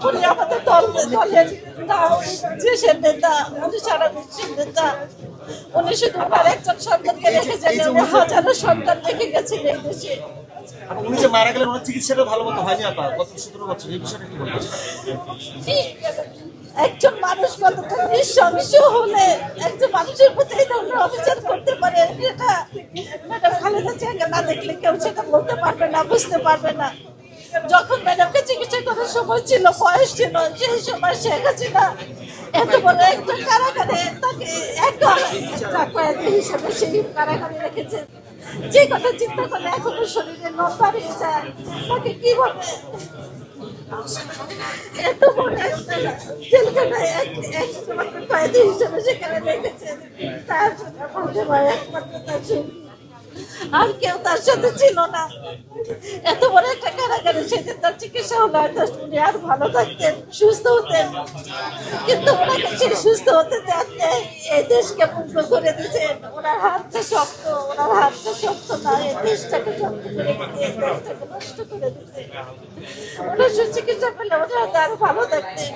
উনি আমাদের দলের দেশের নেতা, উনি সারা বিশ্বের নেতা। উনি শুধু ওনার একজন সন্তানকে রেখে যান, উনি হাজারো সন্তান রেখে গেছেন এই দেশে। উনি যে মারা গেলেন ওনার চিকিৎসাটা ভালো মতো হয়নি আপা, গত 17 বছর, এই বিষয়টা কি বলবেন? একজন মানুষ কতটা নৃশংস হলে একজন মানুষের প্রতি এই ধরনের অবিচার করতে পারে, এটা ম্যাডাম খালেদা জিয়াকে না দেখলে কেউ সেটা বলতে পারবে না, বুঝতে পারবে না। যখন ম্যাডামকে চিকিৎসা করার সময় ছিল, বয়স ছিল, সেই সময় শেখ হাসিনা এত বড় একজন কারাগারে তাকে একটা কয়েদি হিসেবে সেই কারাগারে রেখেছেন। যে কথা চিন্তা করলে এখনো শরীরে নখ দাঁড়িয়ে যায়, তাকে কিভাবে এত বড় একটা জেলখানায় একমাত্র কয়েদি হিসেবে সেখানে রেখেছেন। তার জন্য বলতে পারে একমাত্র তার সঙ্গী, আর কেউ তার সাথে ছিল না। এত বড় একটা কারাগারে সেদিন তার চিকিৎসা হলো, হয়তো উনি আর ভালো থাকতেন, সুস্থ হতেন, কিন্তু ওনাকে সেই সুস্থ হতে দেন নেই। এই দেশকে মুক্ত করে দিয়েছেন। ওনার হাতটা শক্ত, ওনার হাতটা শক্ত না, এই দেশটাকে শক্ত করে দিয়েছে, এই দেশটাকে নষ্ট করে দিয়েছে। ওনার সুচিকিৎসা পেলে ওনারা আরো ভালো থাকতেন।